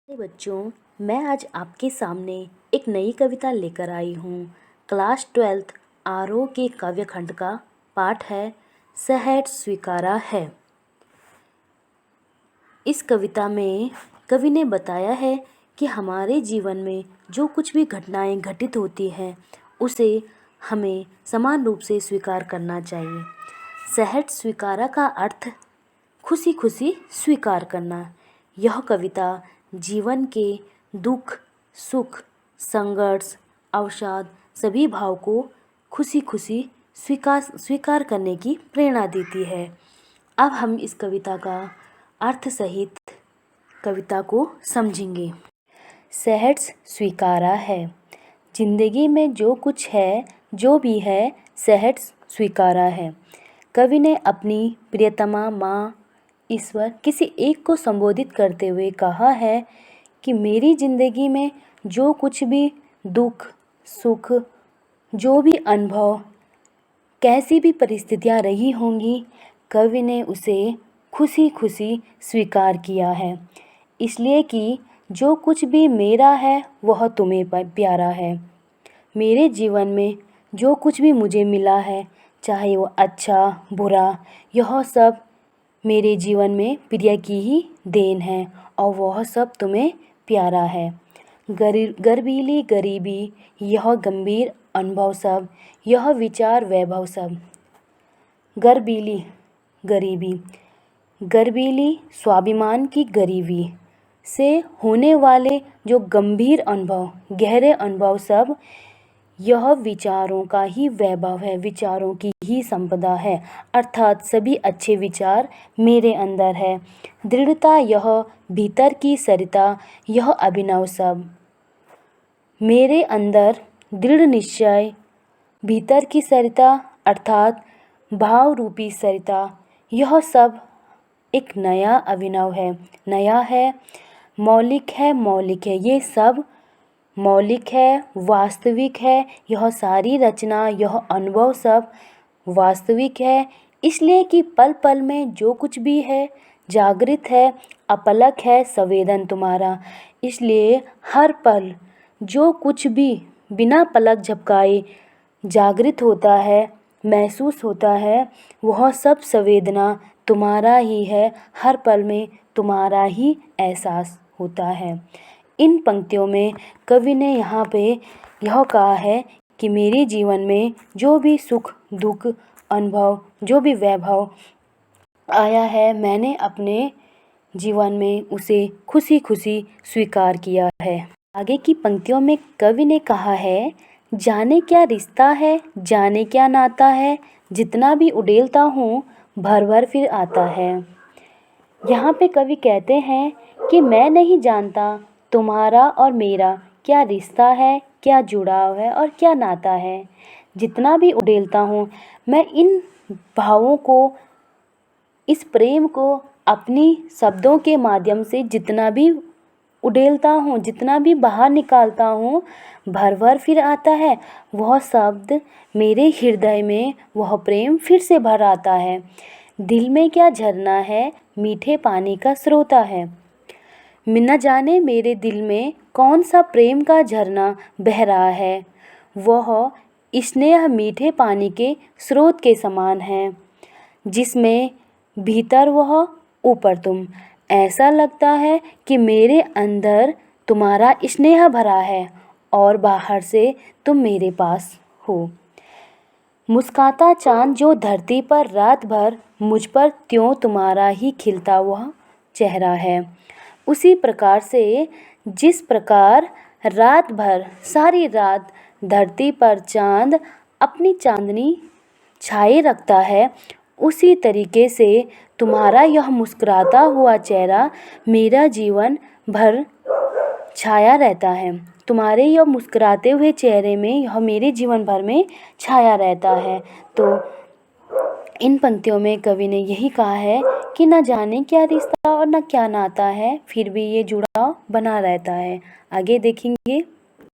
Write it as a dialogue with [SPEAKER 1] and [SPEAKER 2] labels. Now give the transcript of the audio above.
[SPEAKER 1] बच्चों, मैं आज आपके सामने एक नई कविता लेकर आई हूँ। क्लास 12 आरोह के काव्य खंड का पाठ है सहज स्वीकारा है। इस कविता में कवि ने बताया है कि हमारे जीवन में जो कुछ भी घटनाएं घटित होती हैं उसे हमें समान रूप से स्वीकार करना चाहिए। सहज स्वीकारा का अर्थ खुशी खुशी स्वीकार करना। यह कविता जीवन के दुख, सुख, संघर्ष, अवसाद सभी भाव को खुशी खुशी स्वीकार करने की प्रेरणा देती है। अब हम इस कविता का अर्थ सहित कविता को समझेंगे। सहज स्वीकारा है। जिंदगी में जो कुछ है, जो भी है, सहज स्वीकारा है। कवि ने अपनी प्रियतमा, माँ, ईश्वर किसी एक को संबोधित करते हुए कहा है कि मेरी ज़िंदगी में जो कुछ भी दुख, सुख, जो भी अनुभव, कैसी भी परिस्थितियाँ रही होंगी, कवि ने उसे खुशी खुशी स्वीकार किया है। इसलिए कि जो कुछ भी मेरा है वह तुम्हें प्यारा है। मेरे जीवन में जो कुछ भी मुझे मिला है, चाहे वो अच्छा बुरा, यह सब मेरे जीवन में प्रिय की ही देन है और वह सब तुम्हें प्यारा है। गर्वीली गरीबी, यह गंभीर अनुभव सब, यह विचार वैभव सब। गर्वीली गरीबी, गर्वीली स्वाभिमान की गरीबी से होने वाले जो गंभीर अनुभव, गहरे अनुभव सब, यह विचारों का ही वैभव है, विचारों की ही संपदा है। अर्थात सभी अच्छे विचार मेरे अंदर है। दृढ़ता यह भीतर की सरिता, यह अभिनव सब। मेरे अंदर दृढ़ निश्चय, भीतर की सरिता अर्थात भाव रूपी सरिता, यह सब एक नया अभिनव है, नया है, मौलिक है, मौलिक है। ये सब मौलिक है, वास्तविक है। यह सारी रचना, यह अनुभव सब वास्तविक है, इसलिए कि पल पल में जो कुछ भी है जागृत है, अपलक है संवेदन तुम्हारा। इसलिए हर पल जो कुछ भी बिना पलक झपकाए जागृत होता है, महसूस होता है, वह सब संवेदना तुम्हारा ही है। हर पल में तुम्हारा ही एहसास होता है। इन पंक्तियों में कवि ने यहाँ पे यह कहा है कि मेरे जीवन में जो भी सुख, दुख, अनुभव, जो भी वैभव आया है, मैंने अपने जीवन में उसे खुशी खुशी स्वीकार किया है। आगे की पंक्तियों में कवि ने कहा है, जाने क्या रिश्ता है, जाने क्या नाता है, जितना भी उड़ेलता हूँ भर भर फिर आता है। यहाँ पे कवि कहते हैं कि मैं नहीं जानता तुम्हारा और मेरा क्या रिश्ता है, क्या जुड़ाव है और क्या नाता है। जितना भी उड़ेलता हूँ मैं इन भावों को, इस प्रेम को अपनी शब्दों के माध्यम से जितना भी उड़ेलता हूँ, जितना भी बाहर निकालता हूँ, भर भर फिर आता है। वह शब्द मेरे हृदय में वह प्रेम फिर से भर आता है। दिल में क्या झरना है, मीठे पानी का स्रोता है। न जाने मेरे दिल में कौन सा प्रेम का झरना बह रहा है, वह स्नेह मीठे पानी के स्रोत के समान है, जिसमें भीतर वह ऊपर तुम। ऐसा लगता है कि मेरे अंदर तुम्हारा स्नेह भरा है और बाहर से तुम मेरे पास हो। मुस्काता चाँद जो धरती पर रात भर, मुझ पर त्यों तुम्हारा ही खिलता वह चेहरा है। उसी प्रकार से जिस प्रकार रात भर, सारी रात धरती पर चाँद अपनी चांदनी छाए रखता है, उसी तरीके से तुम्हारा यह मुस्कुराता हुआ चेहरा मेरा जीवन भर छाया रहता है। तुम्हारे यह मुस्कुराते हुए चेहरे में यह मेरे जीवन भर में छाया रहता है। तो इन पंक्तियों में कवि ने यही कहा है कि न जाने क्या रिश्ता और न क्या नाता है, फिर भी ये जुड़ाव बना रहता है। आगे देखेंगे।